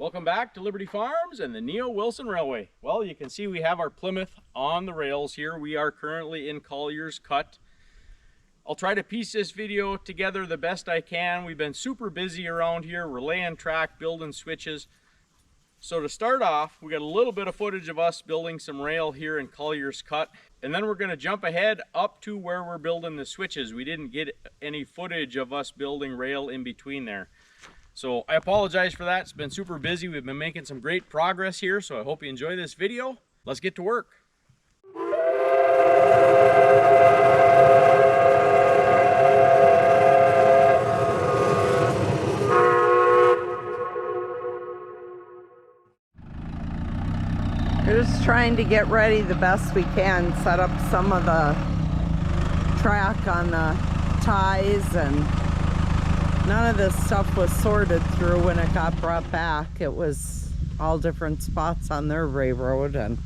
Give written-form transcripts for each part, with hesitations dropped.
Welcome back to Liberty Farms and the Neo Wilson Railway. Well, you can see we have our Plymouth on the rails here. We are currently in Collier's Cut. I'll try to piece this video together the best I can. We've been super busy around here. We're laying track, building switches. So to start off, we got a little bit of footage of us building some rail here in Collier's Cut. And then we're going to jump ahead up to where we're building the switches. We didn't get any footage of us building rail in between there. So I apologize for that. It's been super busy. We've been making some great progress here, so I hope you enjoy this video. Let's get to work. We're just trying to get ready the best we can, set up some of the track on the ties, and none of this stuff was sorted through when it got brought back. It was all different spots on their railroad, and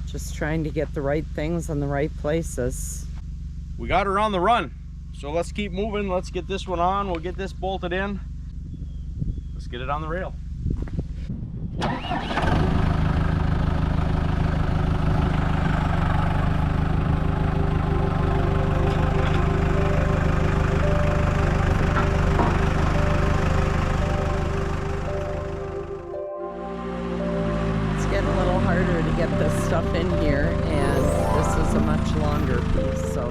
just trying to get the right things in the right places. We got her on the run, so let's keep moving. Let's get this one on. We'll get this bolted in. Let's get it on the rail. Stuff in here, and this is a much longer piece, so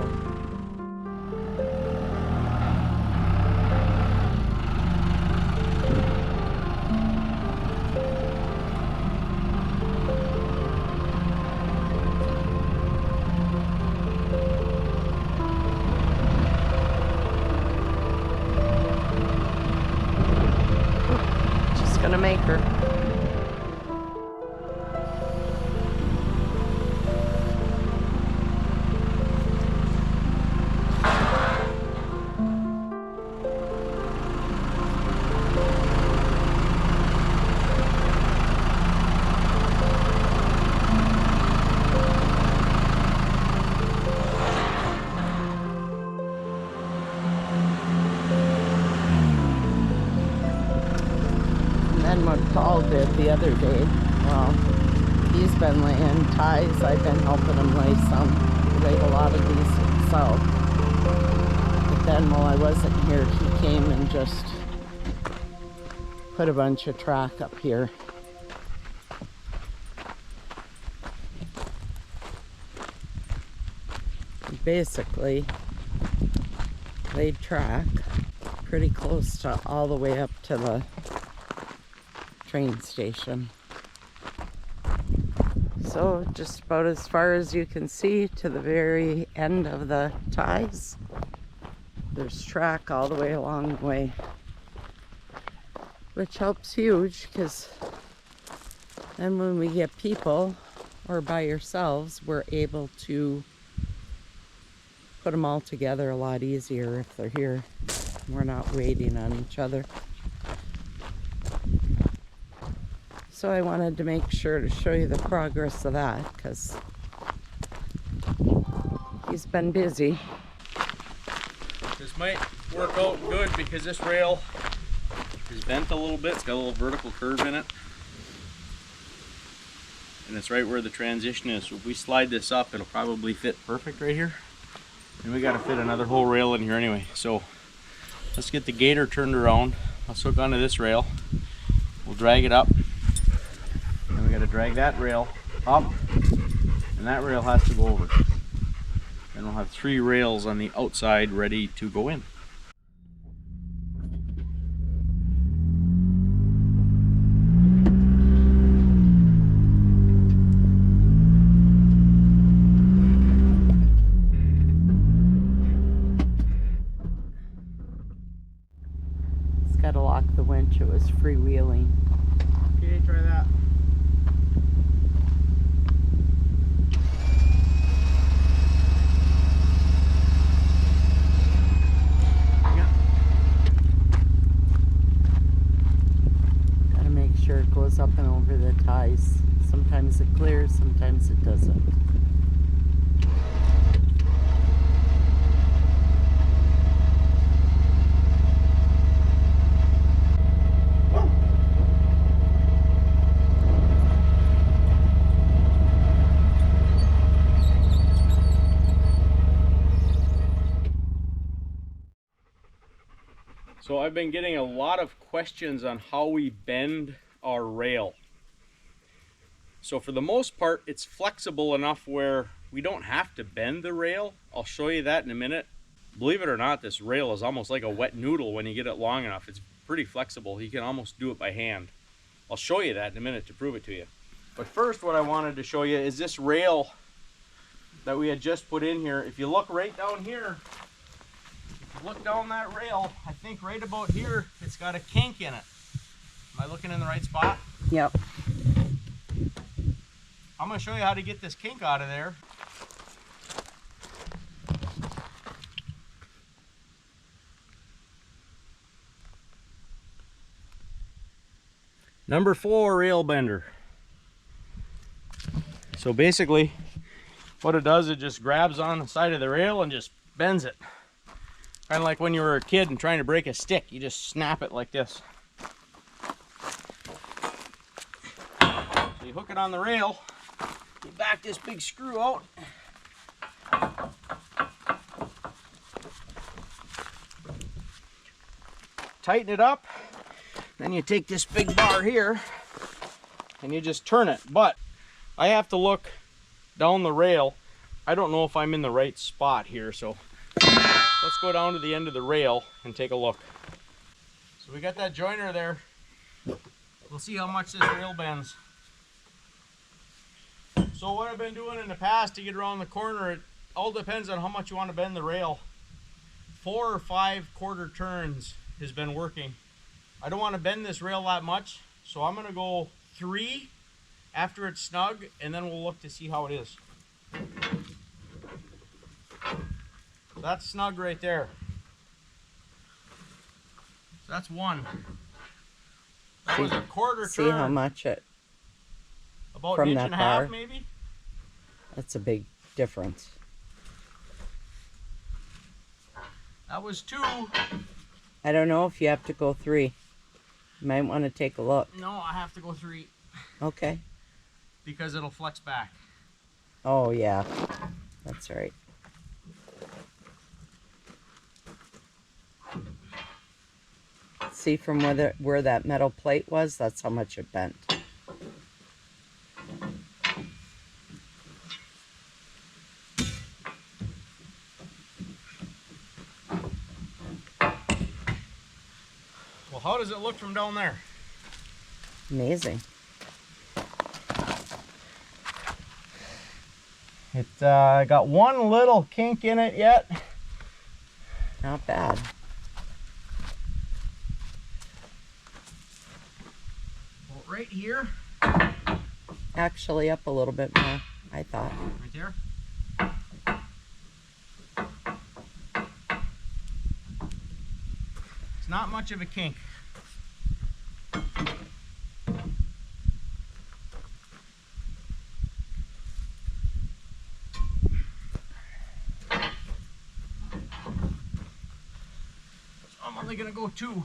just gonna make her. What Paul did the other day, well, he's been laying ties. I've been helping him lay some. He laid a lot of these himself. But then while I wasn't here, he came and just put a bunch of track up here. He basically laid track pretty close to all the way up to the train station. So just about as far as you can see to the very end of the ties. There's track all the way along the way, which helps huge, because then when we get people or by yourselves, we're able to put them all together a lot easier if they're here. We're not waiting on each other. So I wanted to make sure to show you the progress of that, because he's been busy. This might work out good because this rail is bent a little bit. It's got a little vertical curve in it. And it's right where the transition is. So if we slide this up, it'll probably fit perfect right here. And we got to fit another whole rail in here anyway. So let's get the gator turned around. Let's hook onto this rail. We'll drag it up. We got to drag that rail up, and that rail has to go over. Then we'll have 3 rails on the outside ready to go in. It's got to lock the winch. It was freewheeling. Okay, try that. Up and over the ties. Sometimes it clears, sometimes it doesn't. So I've been getting a lot of questions on how we bend our rail. So for the most part, it's flexible enough where we don't have to bend the rail. I'll show you that in a minute. Believe it or not, this rail is almost like a wet noodle when you get it long enough. It's pretty flexible. You can almost do it by hand. I'll show you that in a minute to prove it to you. But first, what I wanted to show you is this rail that we had just put in here. If you look right down here, if you look down that rail, I think right about here, it's got a kink in it. Am I looking in the right spot? Yep. I'm going to show you how to get this kink out of there. Number 4 rail bender. So basically what it does, it just grabs on the side of the rail and just bends it. Kind of like when you were a kid and trying to break a stick, you just snap it like this. So you hook it on the rail, you back this big screw out. Tighten it up. Then you take this big bar here and you just turn it. But I have to look down the rail. I don't know if I'm in the right spot here, so let's go down to the end of the rail and take a look. So we got that joiner there. We'll see how much this rail bends. So what I've been doing in the past to get around the corner, it all depends on how much you want to bend the rail. 4 or 5 quarter turns has been working. I don't want to bend this rail that much, so I'm going to go 3 after it's snug, and then we'll look to see how it is. So that's snug right there. So that's 1. That was a quarter turn. See how much it about from an inch that and a bar? half, maybe. That's a big difference. That was 2. I don't know if you have to go 3. You might want to take a look. No, I have to go 3 Okay. because it'll flex back. Oh yeah, that's right. See from where that metal plate was, that's how much it bent. Well, how does it look from down there? Amazing. It got 1 little kink in it yet. Not bad. Well, right here. Actually up a little bit more, I thought. Right there. It's not much of a kink. I'm only gonna go 2.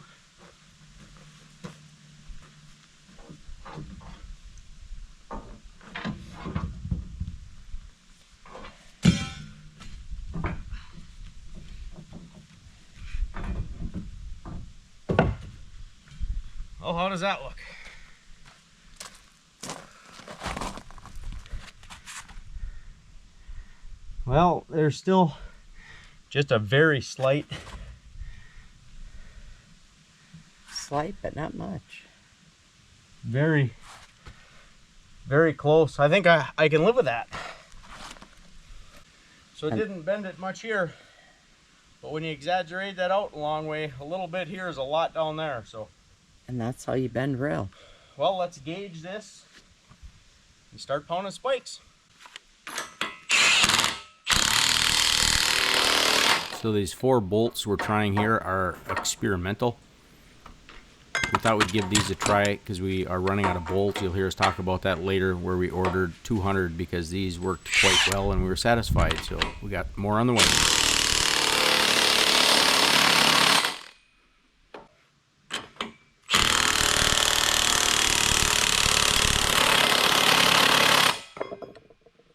Oh, how does that look? Well, there's still just a very slight. Slight, but not much. Very close. I think I can live with that. So it didn't bend it much here, but when you exaggerate that out a long way, a little bit here is a lot down there. So, And that's how you bend rail. well, let's gauge this and start pounding spikes. So these 4 bolts we're trying here are experimental. We thought we'd give these a try because we are running out of bolts. You'll hear us talk about that later, where we ordered 200 because these worked quite well and we were satisfied. So we got more on the way.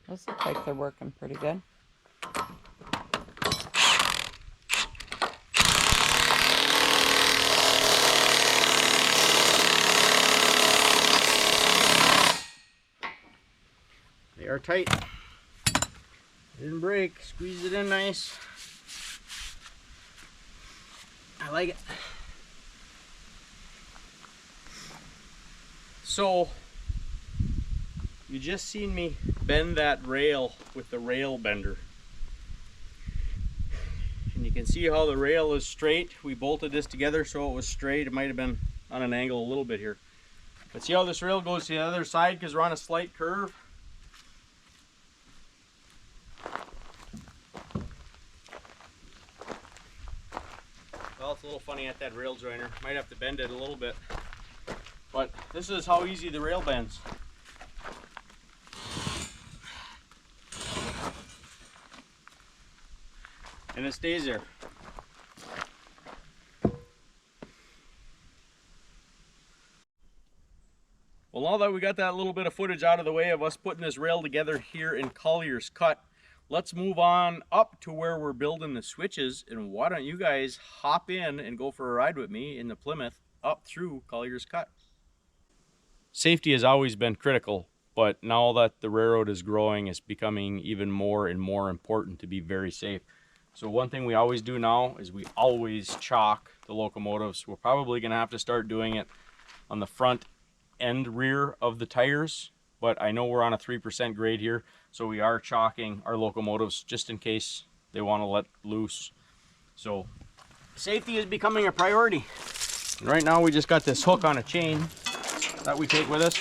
Those look like they're working pretty good. are tight. Didn't break. Squeeze it in nice. I like it. So, you just seen me bend that rail with the rail bender. And you can see how the rail is straight. We bolted this together so it was straight. It might have been on an angle a little bit here. But see how this rail goes to the other side because we're on a slight curve? Well, it's a little funny at that rail joiner. Might have to bend it a little bit. But this is how easy the rail bends. And it stays there. Well, now that we got that little bit of footage out of the way of us putting this rail together here in Collier's Cut, let's move on up to where we're building the switches, and why don't you guys hop in and go for a ride with me in the Plymouth up through Collier's Cut. Safety has always been critical, but now that the railroad is growing, it's becoming even more and more important to be very safe. So one thing we always do now is we always chock the locomotives. We're probably gonna have to start doing it on the front and rear of the tires, but I know we're on a 3% grade here, so we are chalking our locomotives just in case they want to let loose. So safety is becoming a priority. And right now we just got this hook on a chain that we take with us.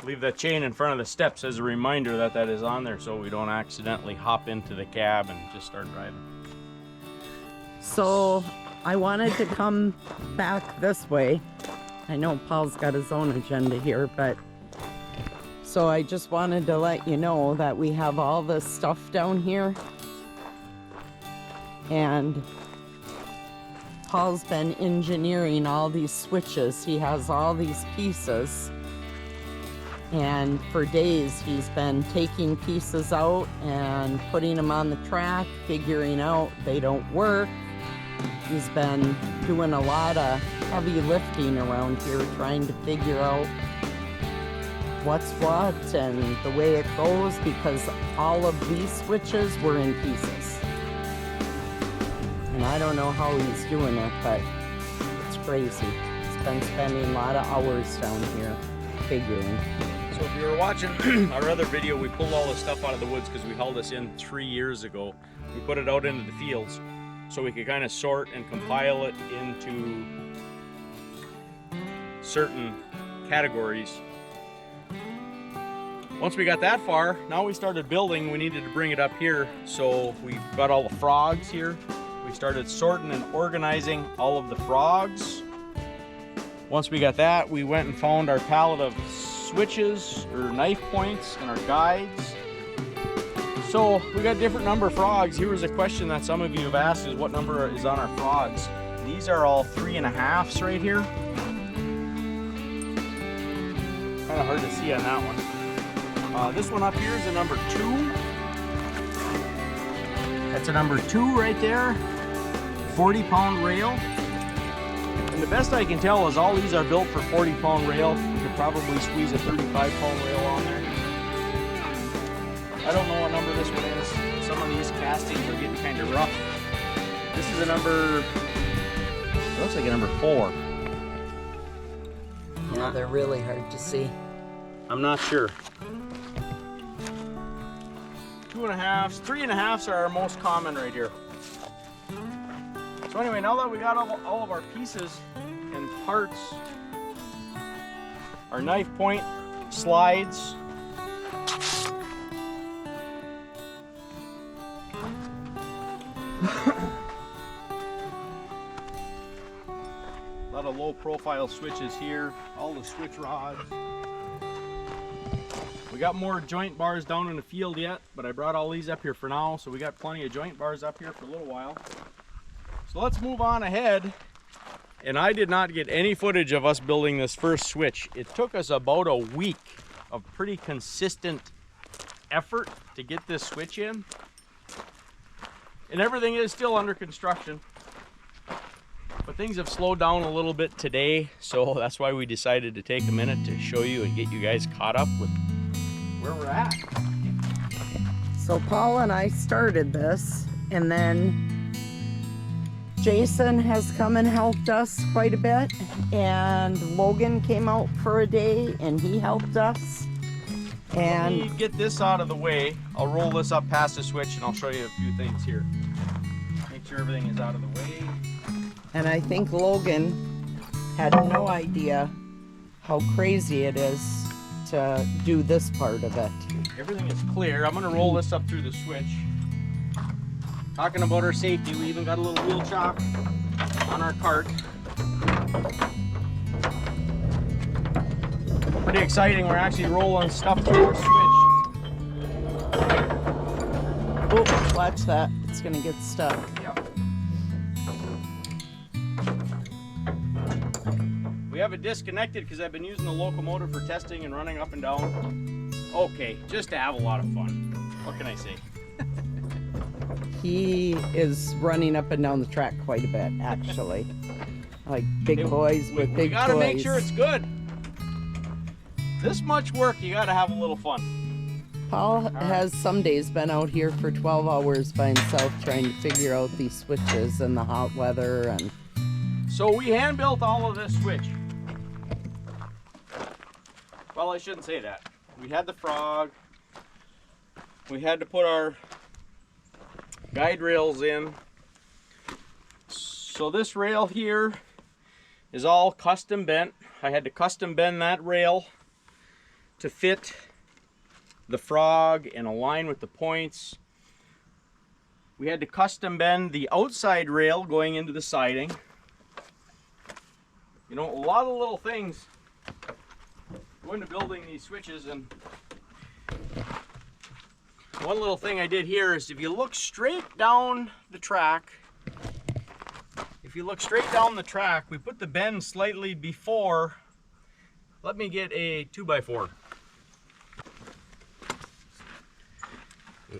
Leave that chain in front of the steps as a reminder that that is on there so we don't accidentally hop into the cab and just start driving. So I wanted to come back this way. I know Paul's got his own agenda here, but so I just wanted to let you know that we have all this stuff down here. And Paul's been engineering all these switches. He has all these pieces. And for days he's been taking pieces out and putting them on the track, figuring out they don't work. He's been doing a lot of heavy lifting around here, trying to figure out what's what and the way it goes, because all of these switches were in pieces. And I don't know how he's doing it, but it's crazy. He's been spending a lot of hours down here figuring. So if you were watching our other video, we pulled all this stuff out of the woods because we hauled this in 3 years ago. We put it out into the fields so we could kind of sort and compile it into certain categories. Once we got that far, now we started building. We needed to bring it up here, so we got all the frogs here. We started sorting and organizing all of the frogs. Once we got that, we went and found our pallet of switches or knife points and our guides. So we got a different number of frogs. Here was a question that some of you have asked, is what number is on our frogs. These are all 3.5s right here. Kind of hard to see on that one. This one up here is a number 2. That's a number 2 right there. 40-pound rail. And the best I can tell is all these are built for 40-pound rail. You could probably squeeze a 35-pound rail on there. I don't know what number this one is. Some of these castings are getting kind of rough. This is a number, it looks like a number 4. Yeah, they're really hard to see. I'm not sure. 2.5s, 3.5s are our most common right here. So anyway, now that we got all of our pieces and parts, our knife point, slides, a lot of low profile switches here, all the switch rods. We got more joint bars down in the field yet, but I brought all these up here for now, so we got plenty of joint bars up here for a little while. So let's move on ahead. And I did not get any footage of us building this first switch. It took us about a week of pretty consistent effort to get this switch in. And everything is still under construction. But things have slowed down a little bit today, so that's why we decided to take a minute to show you and get you guys caught up with where we're at. So Paul and I started this, and then Jason has come and helped us quite a bit, and Logan came out for a day and he helped us. And let me get this out of the way. I'll roll this up past the switch and I'll show you a few things here. Make sure everything is out of the way. And I think Logan had no idea how crazy it is to do this part of it. Everything is clear. I'm gonna roll this up through the switch. Talking about our safety, we even got a little wheel chock on our cart. Pretty exciting, we're actually rolling stuff through our switch. Oh, watch that, it's gonna get stuck. Yep. We have it disconnected because I've been using the locomotive for testing and running up and down. Okay, just to have a lot of fun. What can I say? He is running up and down the track quite a bit, actually. Like big boys with big toys. We gotta make sure it's good. This much work, you gotta have a little fun. Paul has some days been out here for 12 hours by himself trying to figure out these switches and the hot weather. And so we hand built all of this switch. Well, I shouldn't say that. We had the frog. We had to put our guide rails in. So this rail here is all custom bent. I had to custom bend that rail to fit the frog and align with the points. We had to custom bend the outside rail going into the siding. You know, a lot of little things go into building these switches, and one little thing I did here is if you look straight down the track, we put the bend slightly before. Let me get a 2x4.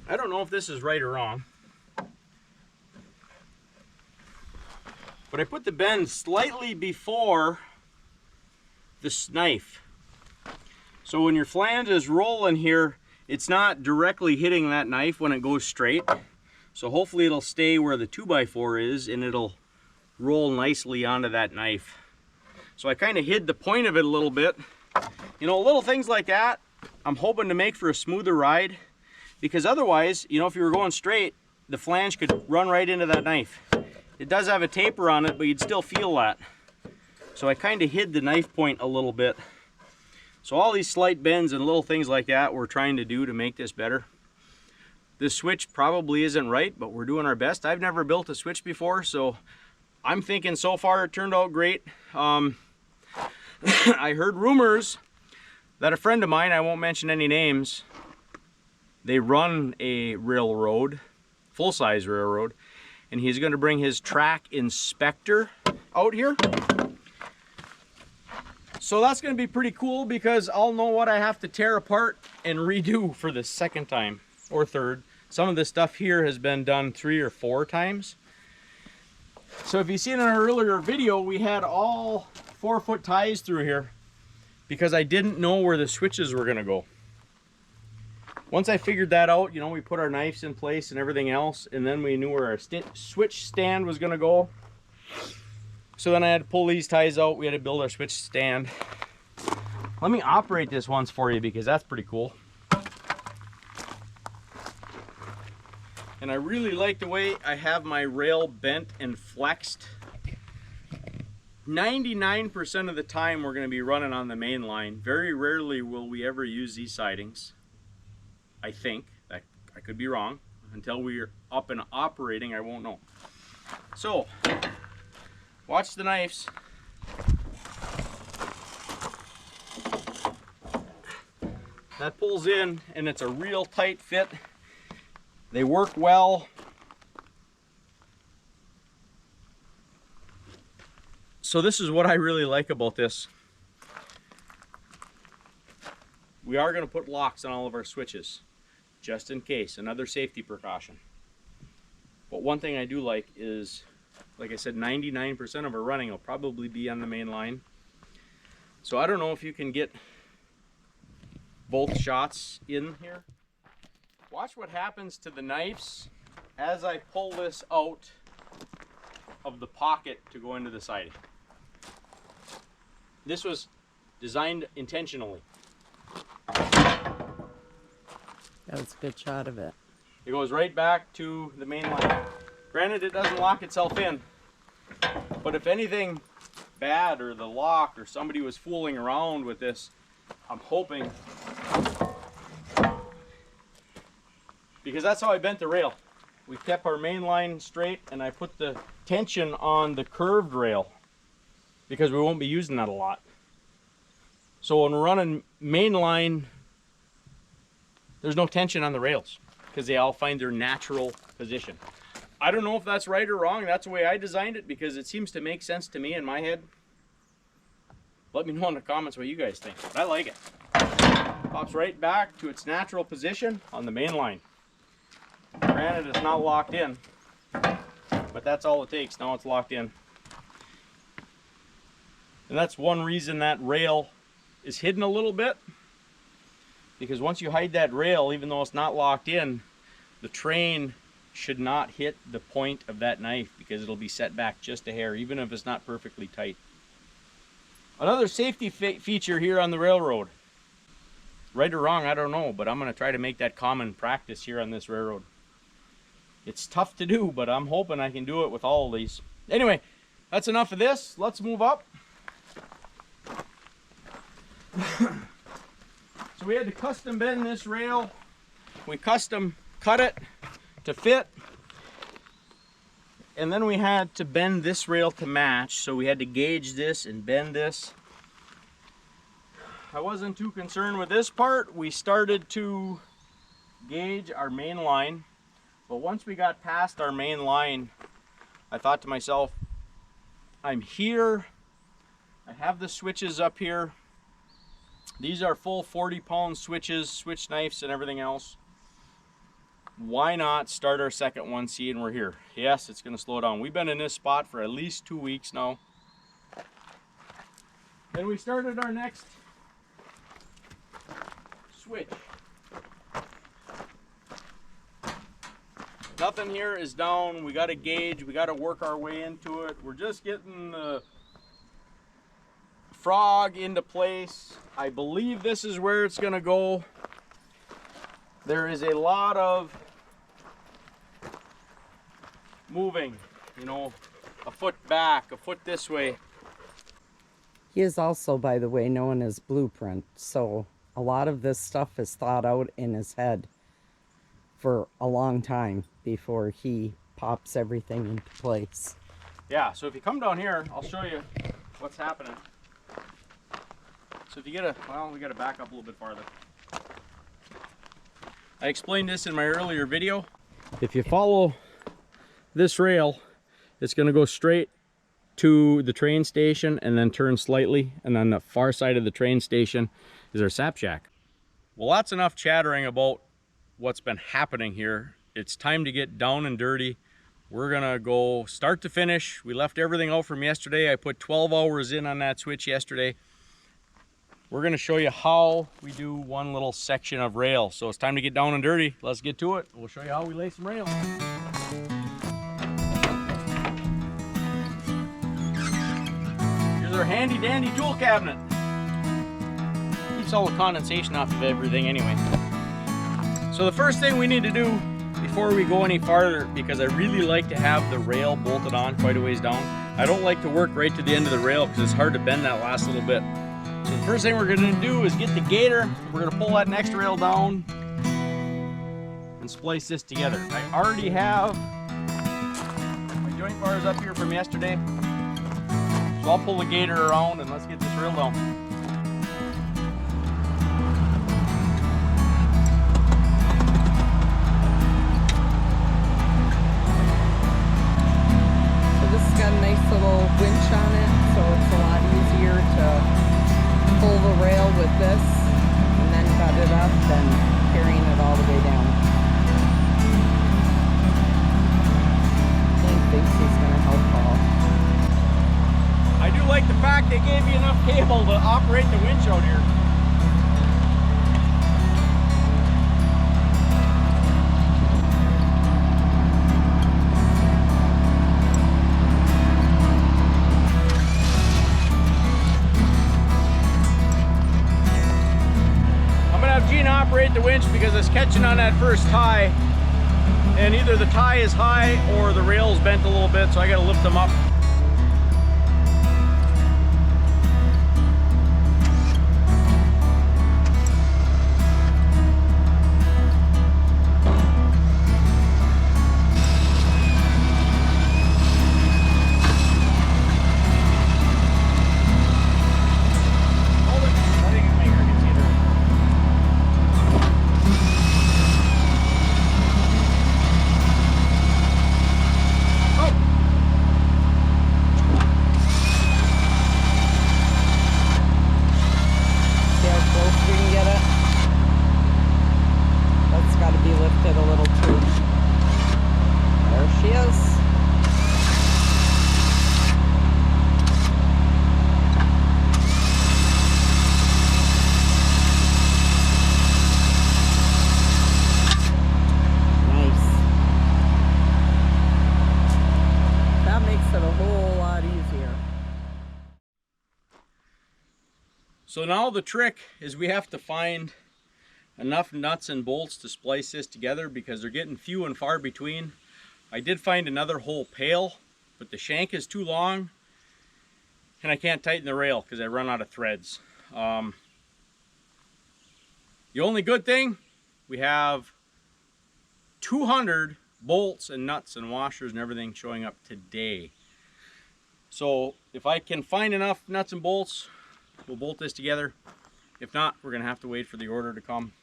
I don't know if this is right or wrong, but I put the bend slightly before this knife. So when your flange is rolling here, it's not directly hitting that knife when it goes straight. So hopefully it'll stay where the 2x4 is and it'll roll nicely onto that knife. So I kind of hid the point of it a little bit. You know, little things like that, I'm hoping to make for a smoother ride, because otherwise, you know, if you were going straight, the flange could run right into that knife. It does have a taper on it, but you'd still feel that. So I kind of hid the knife point a little bit. So all these slight bends and little things like that we're trying to do to make this better. This switch probably isn't right, but we're doing our best. I've never built a switch before, so I'm thinking so far it turned out great. I heard rumors that a friend of mine, I won't mention any names, they run a railroad, full-size railroad, and he's going to bring his track inspector out here. So that's going to be pretty cool, because I'll know what I have to tear apart and redo for the second time or third. Some of this stuff here has been done 3 or 4 times. So if you seen in our earlier video, we had all 4-foot ties through here because I didn't know where the switches were gonna go. Once I figured that out, you know, we put our knives in place and everything else, and then we knew where our switch stand was gonna go. So then I had to pull these ties out. We had to build our switch stand. Let me operate this once for you because that's pretty cool. And I really like the way I have my rail bent and flexed. 99% of the time we're going to be running on the main line. Very rarely will we ever use these sidings. I think. I could be wrong. Until we're up and operating, I won't know. So, watch the knives. That pulls in and it's a real tight fit. They work well. So this is what I really like about this. We are going to put locks on all of our switches, just in case, another safety precaution. But one thing I do like is, like I said, 99% of our running will probably be on the main line. So I don't know if you can get both shots in here. Watch what happens to the knives as I pull this out of the pocket to go into the siding. This was designed intentionally. That was a good shot of it. It goes right back to the main line. Granted, it doesn't lock itself in, but if anything bad or the lock or somebody was fooling around with this, I'm hoping, because that's how I bent the rail. We kept our main line straight and I put the tension on the curved rail because we won't be using that a lot. So when we're running main line, there's no tension on the rails because they all find their natural position. I don't know if that's right or wrong. That's the way I designed it because it seems to make sense to me in my head. Let me know in the comments what you guys think. But I like it. Pops right back to its natural position on the main line. Granted, it's not locked in, but that's all it takes. Now it's locked in. And that's one reason that rail is hidden a little bit, because once you hide that rail, even though it's not locked in, the train should not hit the point of that knife because it'll be set back just a hair, even if it's not perfectly tight. Another safety feature here on the railroad. Right or wrong, I don't know, but I'm going to try to make that common practice here on this railroad. It's tough to do, but I'm hoping I can do it with all of these. Anyway, that's enough of this. Let's move up. So we had to custom bend this rail. We custom cut it to fit. And then we had to bend this rail to match. So we had to gauge this and bend this. I wasn't too concerned with this part. We started to gauge our main line. But once we got past our main line, I thought to myself, I'm here. I have the switches up here. These are full 40-pound switches, switch knives and everything else. Why not start our second one, seeing we're here? Yes, it's going to slow down. We've been in this spot for at least 2 weeks now. Then we started our next switch. Nothing here is down. We got to gauge. We got to work our way into it. We're just getting the frog into place. I believe this is where it's going to go. There is a lot of moving, you know, a foot back, a foot this way. He is also, by the way, known as Blueprint. So a lot of this stuff is thought out in his head for a long time before he pops everything into place. Yeah, so if you come down here, I'll show you what's happening. So if you get a, well, we got to back up a little bit farther. I explained this in my earlier video. If you follow this rail, it's going to go straight to the train station and then turn slightly, and on the far side of the train station is our sap shack. Well, that's enough chattering about what's been happening here. It's time to get down and dirty. we're gonna go start to finish. We left everything out from yesterday. I put 12 hours in on that switch yesterday. We're gonna show you how we do one little section of rail. So it's time to get down and dirty. Let's get to it. We'll show you how we lay some rail. Here's our handy dandy tool cabinet. Keeps all the condensation off of everything anyway. So the first thing we need to do before we go any farther, because I really like to have the rail bolted on quite a ways down. I don't like to work right to the end of the rail because it's hard to bend that last little bit. So the first thing we're going to do is get the gator. We're going to pull that next rail down and splice this together. I already have my joint bars up here from yesterday. So I'll pull the gator around and let's get this rail down. So this has got a nice little winch on it, so it's a lot easier to pull the rail with this and then cut it up than carrying it all the way down. Hank thinks he's going to help Paul. I do like the fact they gave me enough cable to operate the winch out here. Operate the winch because it's catching on that first tie, and either the tie is high or the rail's bent a little bit, so I got to lift them up. So now the trick is we have to find enough nuts and bolts to splice this together because they're getting few and far between. I did find another whole pail, but the shank is too long and I can't tighten the rail because I run out of threads. The only good thing, we have 200 bolts and nuts and washers and everything showing up today. So if I can find enough nuts and bolts, we'll bolt this together. If not, we're gonna have to wait for the order to come.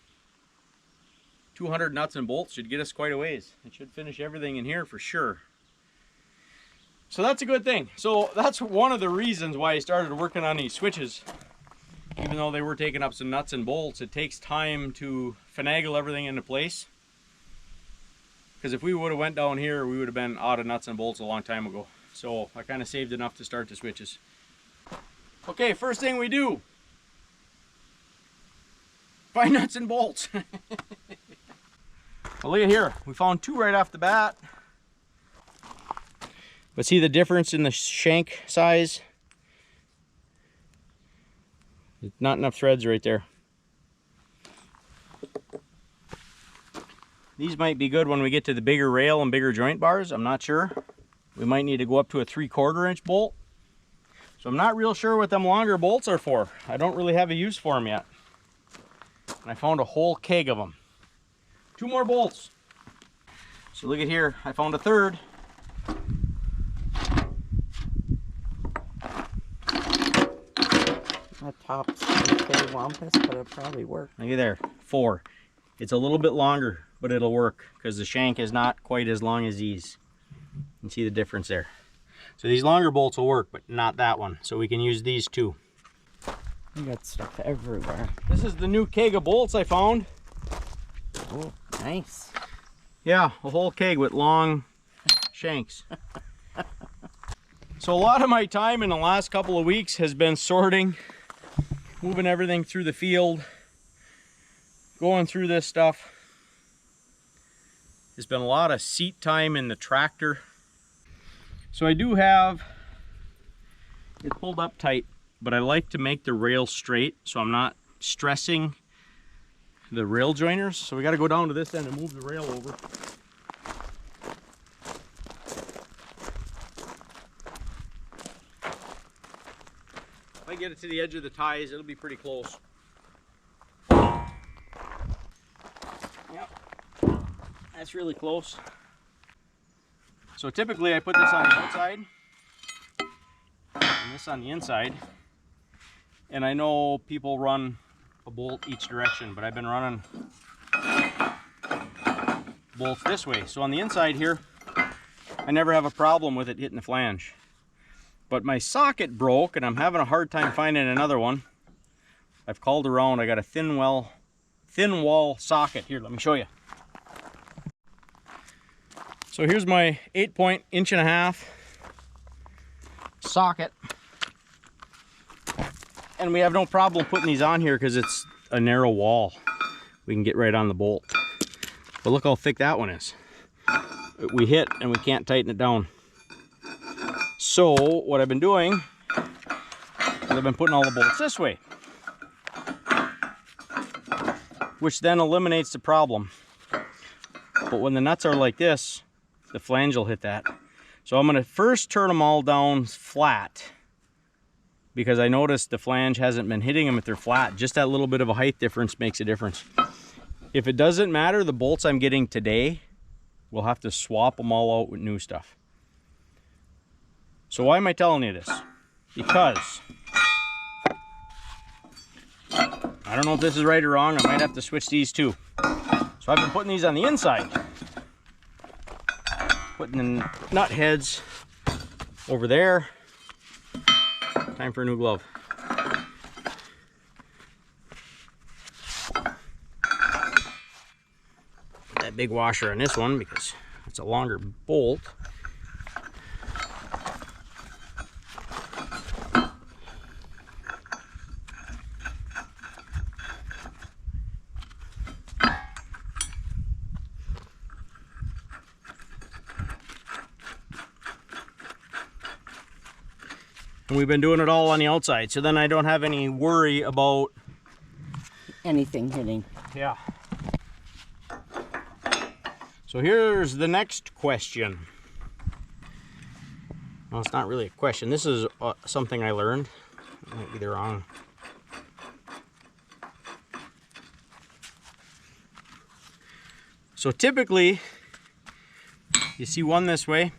200 nuts and bolts should get us quite a ways. It should finish everything in here for sure. So that's a good thing. So that's one of the reasons why I started working on these switches. Even though they were taking up some nuts and bolts, it takes time to finagle everything into place. Because if we would have went down here, we would have been out of nuts and bolts a long time ago. So I kind of saved enough to start the switches. Okay, first thing we do, find nuts and bolts. Well, look at here, we found two right off the bat. But see the difference in the shank size? Not enough threads right there. These might be good when we get to the bigger rail and bigger joint bars, I'm not sure. We might need to go up to a 3/4 inch bolt. So I'm not real sure what them longer bolts are for. I don't really have a use for them yet. And I found a whole keg of them. 2 more bolts. So look at here, I found a third. That top's pretty wampus, but it'll probably work. Look at there, 4. It's a little bit longer, but it'll work because the shank is not quite as long as these. You can see the difference there. So these longer bolts will work, but not that one. So we can use these too. You got stuff everywhere. This is the new keg of bolts I found. Oh, nice. Yeah, a whole keg with long shanks. So a lot of my time in the last couple of weeks has been sorting, moving everything through the field, going through this stuff. There's been a lot of seat time in the tractor. So I do have it pulled up tight, but I like to make the rail straight so I'm not stressing the rail joiners. So we got to go down to this end and move the rail over. If I get it to the edge of the ties, it'll be pretty close. Yep, that's really close. So typically I put this on the outside and this on the inside. And I know people run a bolt each direction, but I've been running bolts this way. So on the inside here, I never have a problem with it hitting the flange. But my socket broke and I'm having a hard time finding another one. I've called around, I got a thin wall socket. Here, let me show you. So here's my 8-point 1.5" socket. And we have no problem putting these on here because it's a narrow wall. We can get right on the bolt. But look how thick that one is. We hit and we can't tighten it down. So what I've been doing is I've been putting all the bolts this way, which then eliminates the problem. But when the nuts are like this, the flange will hit that. So I'm going to first turn them all down flat, because I noticed the flange hasn't been hitting them if they're flat. Just that little bit of a height difference makes a difference. If it doesn't matter, the bolts I'm getting today, we'll have to swap them all out with new stuff. So why am I telling you this? Because I don't know if this is right or wrong. I might have to switch these too. So I've been putting these on the inside. Putting the nut heads over there. Time for a new glove. Put that big washer on this one because it's a longer bolt. And we've been doing it all on the outside, so then I don't have any worry about Anything hitting. Yeah. So here's the next question. Well, it's not really a question. This is something I learned. I might be the wrong. So typically, you see one this way,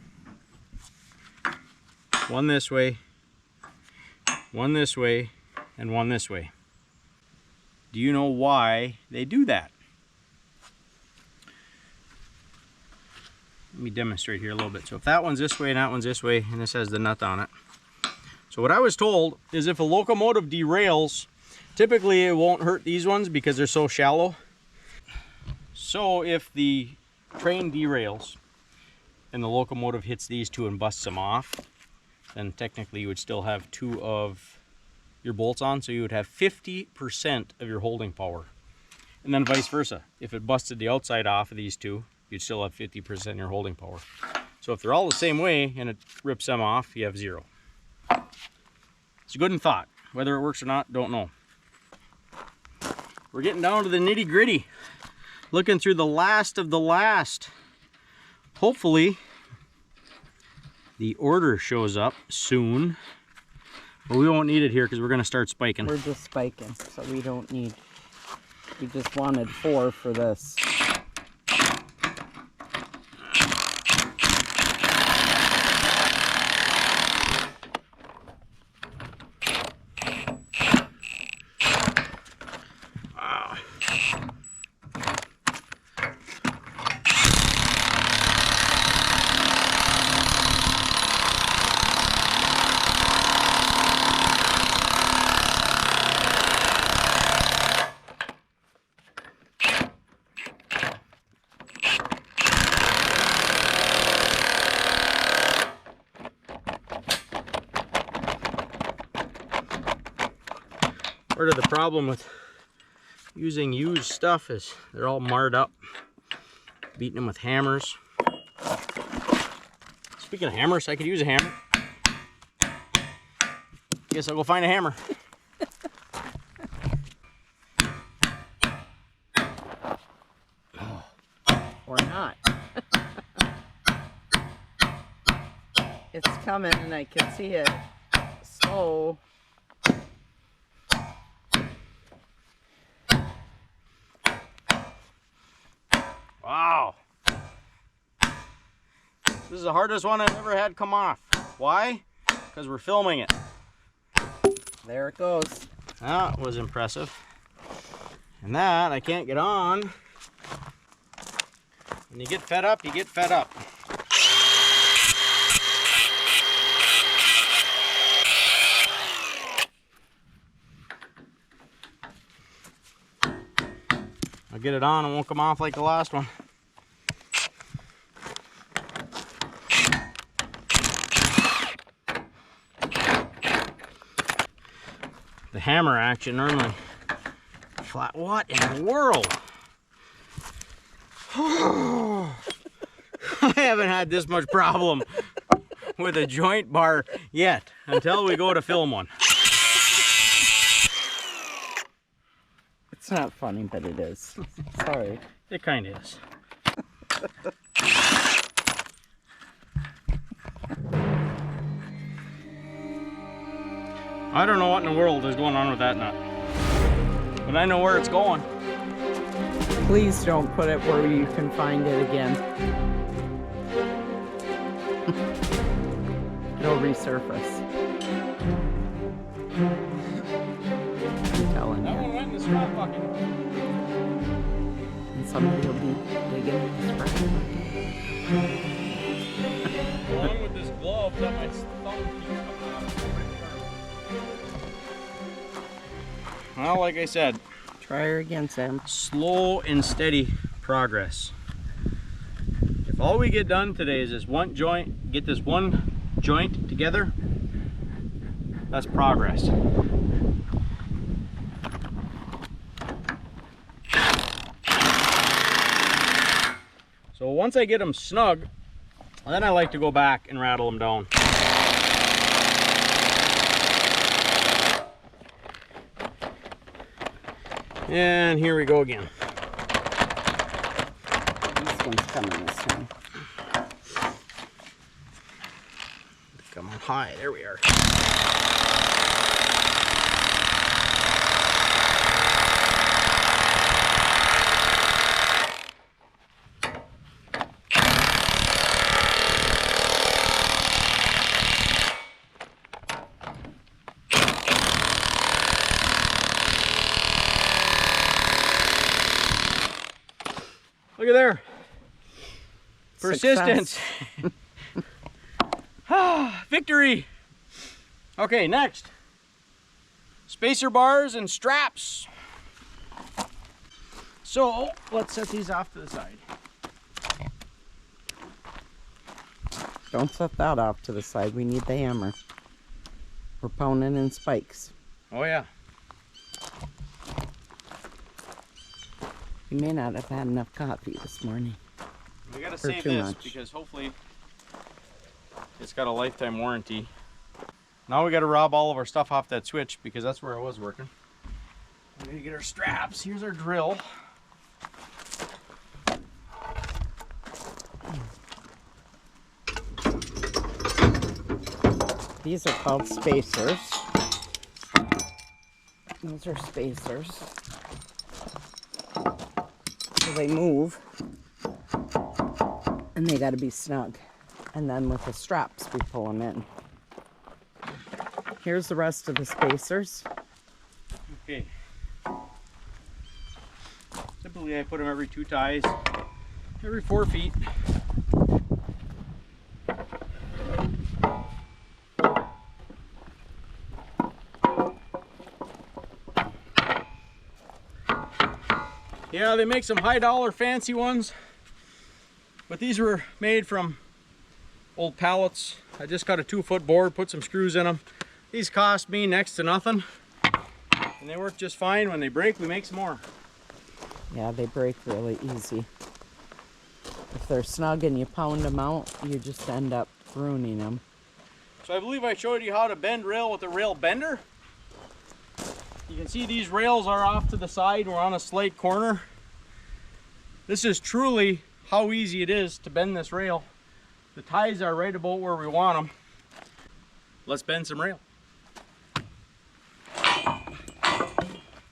one this way, one this way, and one this way. Do you know why they do that? Let me demonstrate here a little bit. So if that one's this way and that one's this way, and this has the nut on it. So what I was told is if a locomotive derails, typically it won't hurt these ones because they're so shallow. So if the train derails and the locomotive hits these two and busts them off, then technically you would still have two of your bolts on, so you would have 50% of your holding power. And then vice versa. If it busted the outside off of these two, you'd still have 50% of your holding power. So if they're all the same way and it rips them off, you have 0. It's good in thought. Whether it works or not, don't know. We're getting down to the nitty gritty. Looking through the last of the last. Hopefully, the order shows up soon. But we won't need it here because we're going to start spiking. We're just spiking, so we don't need. We just wanted 4 for this. Part of the problem with using used stuff is they're all marred up. Beating them with hammers. Speaking of hammers, I could use a hammer. Guess I'll go find a hammer. Or not. It's coming and I can see it. Slow. Wow. This is the hardest one I've ever had come off. Why? Because we're filming it. There it goes. That was impressive. And that I can't get on. When you get fed up, you get fed up. I'll get it on, it won't come off like the last one. The hammer action normally flat. What in the world? I haven't had this much problem with a joint bar yet until we go to film one. It's not funny, but it is. Sorry. It kind of is. I don't know what in the world is going on with that nut, but I know where it's going. Please don't put it where you can find it again. It'll resurface. I'm telling That you. one went in the scrap bucket. And somebody will be digging in the scrap. Along with this glove that my thumb keeps coming off. Well, like I said, Try her again, Sam. slow and steady progress. If all we get done today is this one joint, get this one joint together, that's progress. So once I get them snug, then I like to go back and rattle them down. And here we go again. This one's coming this time. Come on high, there we are. Look at there. Persistence. Victory. Okay, next. Spacer bars and straps. So let's set these off to the side. Don't set that off to the side. We need the hammer. We're pounding in spikes. Oh yeah. We may not have had enough coffee this morning. We gotta Or save too this much. because hopefully it's got a lifetime warranty. Now we gotta rob all of our stuff off that switch because that's where I was working. We gotta get our straps. Here's our drill. These are called spacers. Those are spacers. So they move. And they gotta be snug. And then with the straps, we pull them in. Here's the rest of the spacers. Okay. Typically I put them every 2 ties, every 4 feet. Yeah, they make some high-dollar fancy ones, but these were made from old pallets. I just got a 2-foot board, put some screws in them. These cost me next to nothing. And they work just fine. When they break, we make some more. Yeah, they break really easy. If they're snug and you pound them out, you just end up ruining them. So I believe I showed you how to bend rail with a rail bender. You can see these rails are off to the side. We're on a slight corner. This is truly how easy it is to bend this rail. The ties are right about where we want them. Let's bend some rail.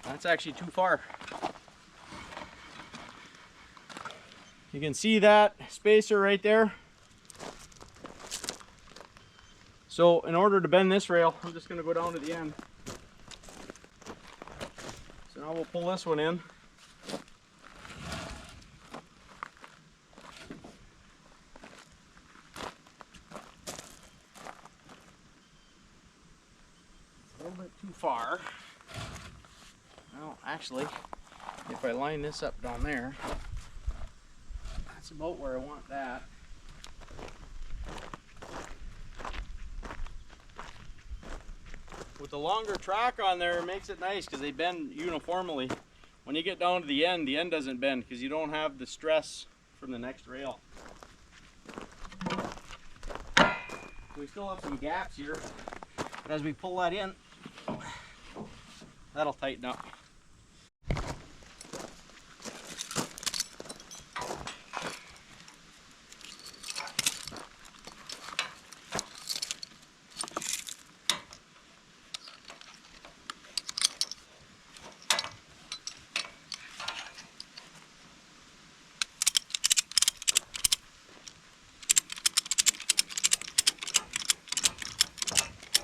That's actually too far. You can see that spacer right there. So in order to bend this rail, I'm just going to go down to the end. So now we'll pull this one in. A little bit too far. Well, actually, if I line this up down there, that's about where I want that. With the longer track on there, it makes it nice because they bend uniformly. When you get down to the end doesn't bend because you don't have the stress from the next rail. We still have some gaps here, but as we pull that in, that'll tighten up.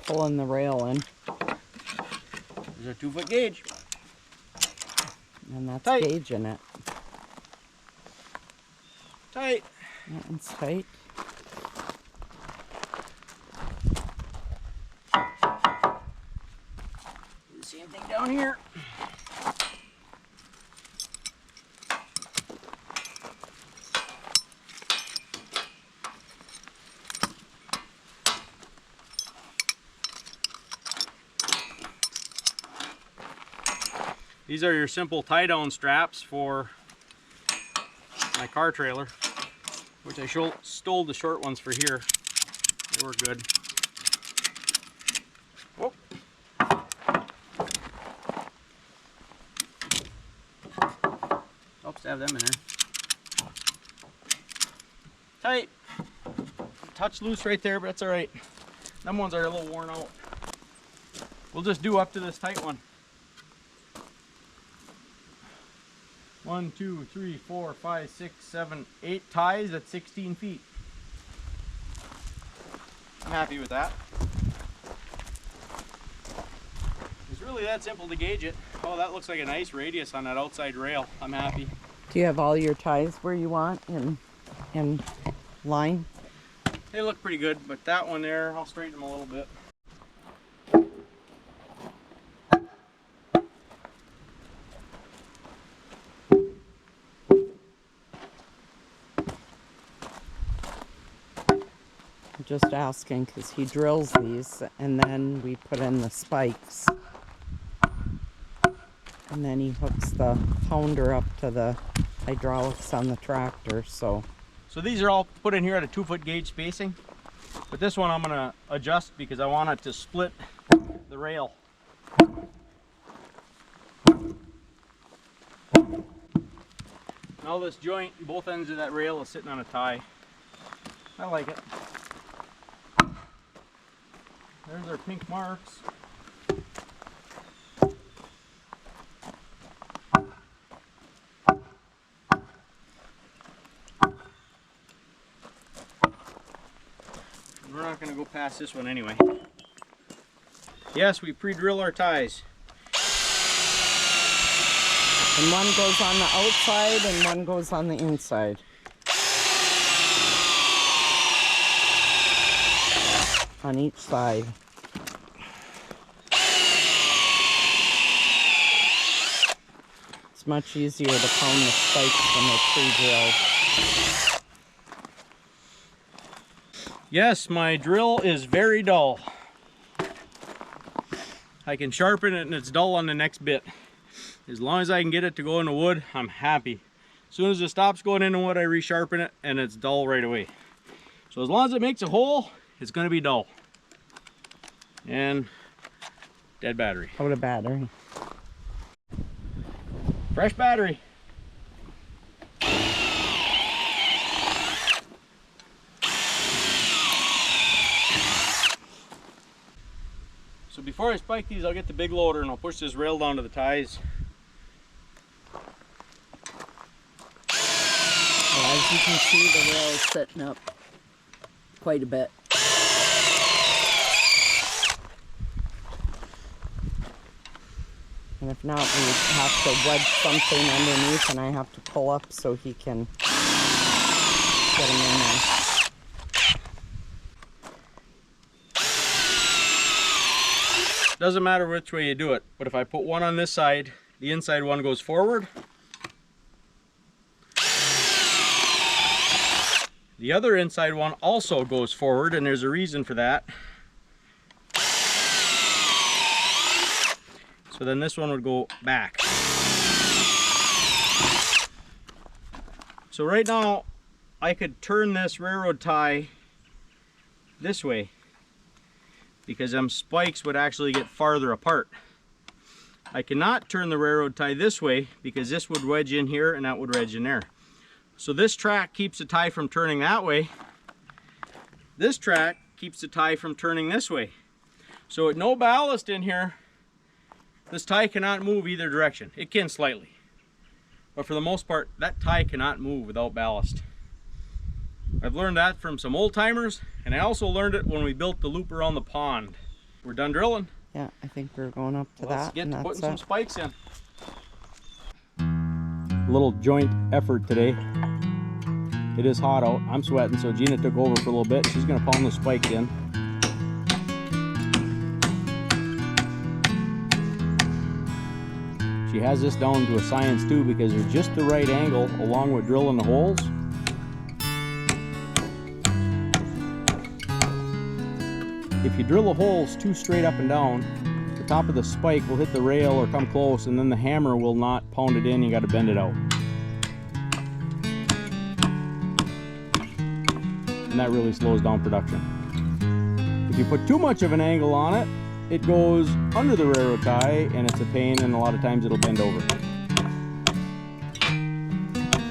Pulling the rail in. There's a 2-foot gauge. And that's tight. gauging it. Tight. That one's tight. Do the same thing down here. These are your simple tie-down straps for my car trailer, which I stole the short ones for here. They were good. Oh. Helps to have them in there. Tight. Touch loose right there, but that's all right. Them ones are a little worn out. We'll just do up to this tight one. 1, 2, 3, 4, 5, 6, 7, 8 ties at 16 feet. I'm happy with that. It's really that simple to gauge it. Oh, that looks like a nice radius on that outside rail. I'm happy. Do you have all your ties where you want in line? They look pretty good, but that one there, I'll straighten them a little bit. Just asking because he drills these and then we put in the spikes and then he hooks the pounder up to the hydraulics on the tractor. So these are all put in here at a 2-foot gauge spacing, but this one I'm going to adjust because I want it to split the rail. Now this joint, both ends of that rail is sitting on a tie. I like it. There's our pink marks. We're not going to go past this one anyway. Yes, we pre-drill our ties. And one goes on the outside and one goes on the inside. On each side. It's much easier to pound the spikes when they're pre-drilled. Yes, my drill is very dull. I can sharpen it and it's dull on the next bit. As long as I can get it to go in the wood, I'm happy. As soon as it stops going in the wood, I resharpen it and it's dull right away. So as long as it makes a hole, it's going to be dull. And dead battery. Out of battery. Fresh battery. So before I spike these, I'll get the big loader and I'll push this rail down to the ties. Well, as you can see, the rail is sitting up quite a bit. And if not, we have to wedge something underneath and I have to pull up so he can get him in there. Doesn't matter which way you do it, but if I put one on this side, the inside one goes forward. The other inside one also goes forward, and there's a reason for that. So then this one would go back. So right now, I could turn this railroad tie this way, because them spikes would actually get farther apart. I cannot turn the railroad tie this way because this would wedge in here and that would wedge in there. So this track keeps the tie from turning that way. This track keeps the tie from turning this way. So with no ballast in here, this tie cannot move either direction. It can slightly, but for the most part, that tie cannot move without ballast. I've learned that from some old timers, and I also learned it when we built the loop around the pond. We're done drilling. Yeah, I think we're going up to Let's that. get to putting some it. spikes in. A little joint effort today. It is hot out. I'm sweating, so Gina took over for a little bit. She's gonna pound the spikes in. She has this down to a science too, because they're just the right angle along with drilling the holes. If you drill the holes too straight up and down, the top of the spike will hit the rail or come close, and then the hammer will not pound it in. You got to bend it out. And that really slows down production. If you put too much of an angle on it, it goes under the railroad tie and it's a pain, and a lot of times it'll bend over.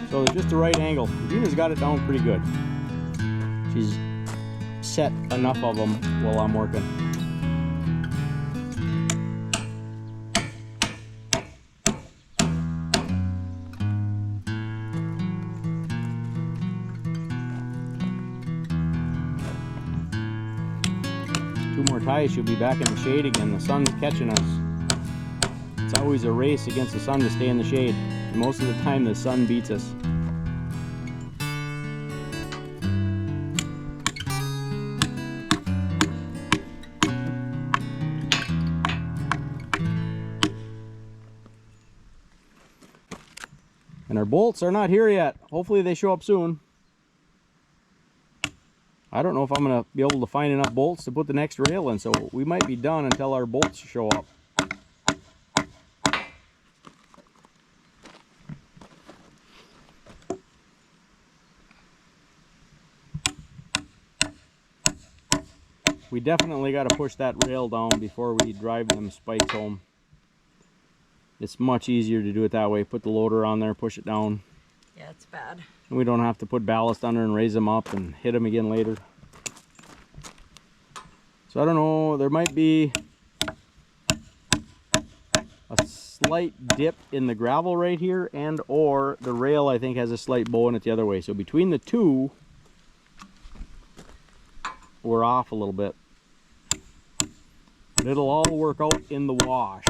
So just the right angle. Gina's got it down pretty good. She's set enough of them while I'm working. Two more ties, she'll be back in the shade again. The sun's catching us. It's always a race against the sun to stay in the shade. And most of the time the sun beats us. And our bolts are not here yet. Hopefully they show up soon. I don't know if I'm going to be able to find enough bolts to put the next rail in, so we might be done until our bolts show up. We definitely got to push that rail down before we drive them spikes home. It's much easier to do it that way. Put the loader on there, push it down. Yeah, it's bad. And we don't have to put ballast under and raise them up and hit them again later. So I don't know, there might be a slight dip in the gravel right here, and or the rail I think has a slight bow in it the other way. So between the two, we're off a little bit. But it'll all work out in the wash.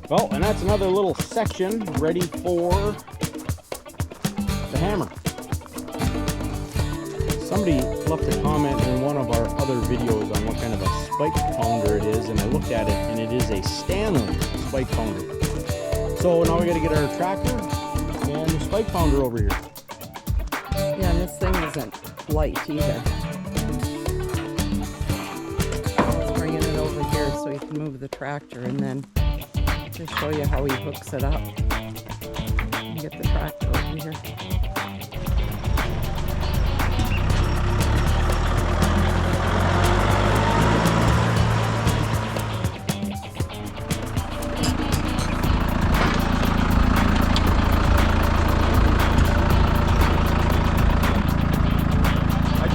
Well, and that's another little section ready for the hammer. Somebody left a comment in one of our other videos on what kind of a spike pounder it is, and I looked at it and it is a Stanley spike pounder. So now we got to get our tractor and the spike pounder over here. Yeah, and this thing isn't light either. Bringing it over here so he can move the tractor, and then just show you how he hooks it up. And get the tractor over here.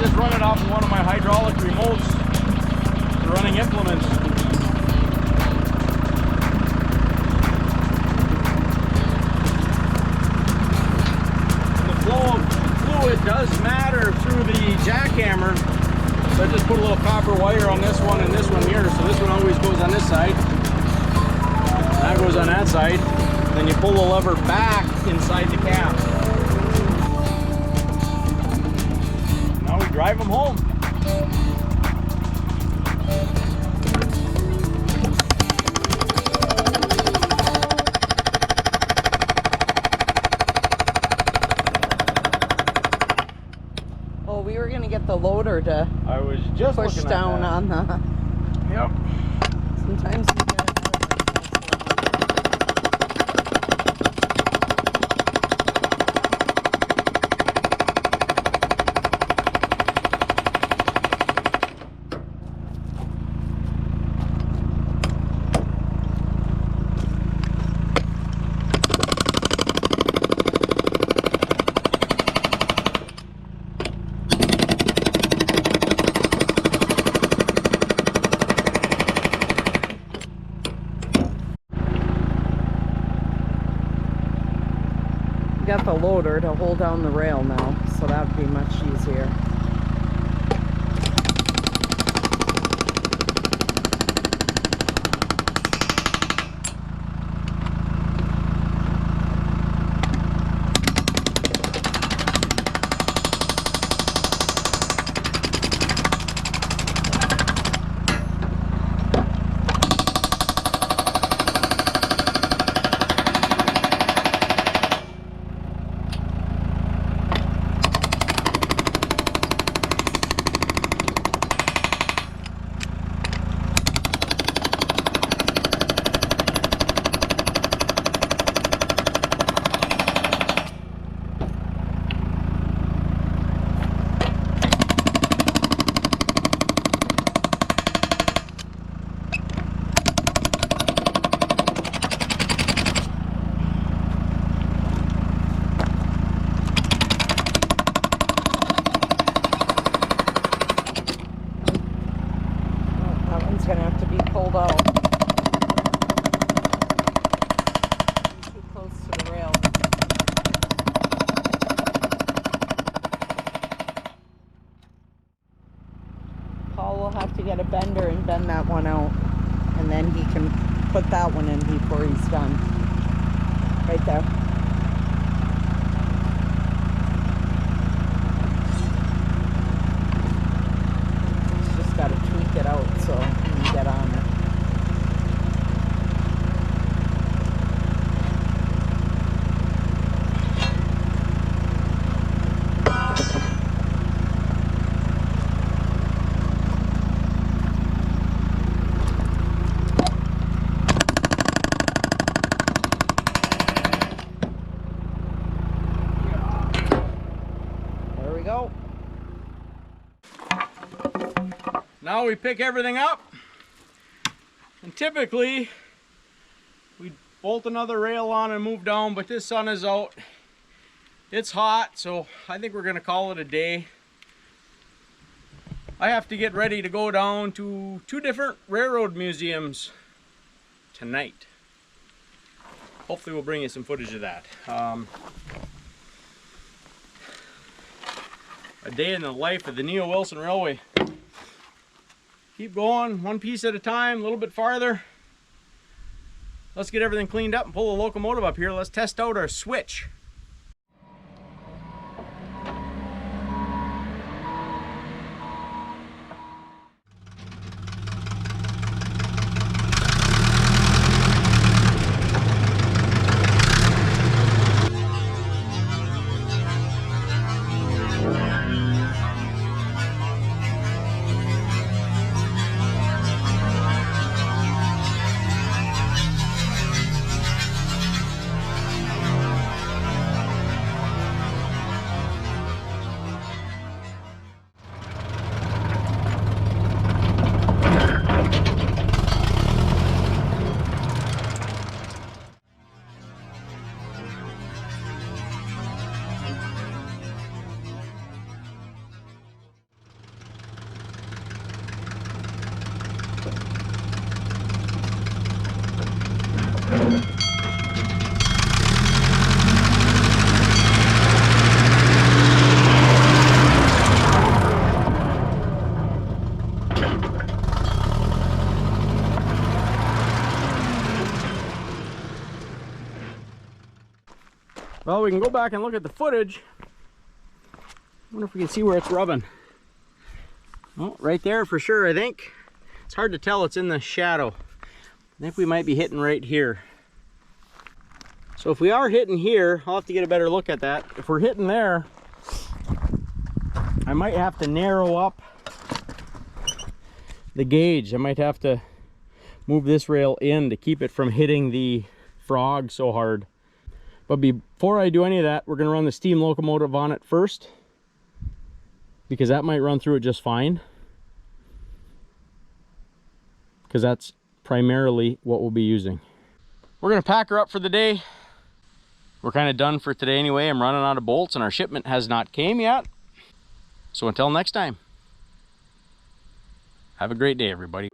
Just run it off of one of my hydraulic remotes for running implements. And the flow of fluid does matter through the jackhammer. So I just put a little copper wire on this one and this one here. So this one always goes on this side. That goes on that side. And then you pull the lever back inside the cap. Drive them home. Oh, we were gonna get the loader to I was just push down on the. Yep. Sometimes we get got the loader to hold down the rail now, so that would be much easier. Gonna have to be pulled out. Too close to the rail. Paul will have to get a bender and bend that one out, and then he can put that one in before he's done. Right there. He's just got to tweak it out so he can get on it. Go. Now we pick everything up, and typically we bolt another rail on and move down, but this sun is out. It's hot, so I think we're gonna call it a day. I have to get ready to go down to 2 different railroad museums tonight. Hopefully we'll bring you some footage of that. A day in the life of the Neo Wilson Railway. Keep going, one piece at a time, a little bit farther. Let's get everything cleaned up and pull the locomotive up here. Let's test out our switch. Well, we can go back and look at the footage. I wonder if we can see where it's rubbing. Oh, right there for sure, I think. It's hard to tell, it's in the shadow. I think we might be hitting right here. So if we are hitting here, I'll have to get a better look at that. If we're hitting there, I might have to narrow up the gauge. I might have to move this rail in to keep it from hitting the frog so hard. But before I do any of that, we're gonna run the steam locomotive on it first, because that might run through it just fine. Because that's primarily what we'll be using. We're gonna pack her up for the day. We're kind of done for today anyway. I'm running out of bolts and our shipment has not came yet. So until next time, have a great day, everybody.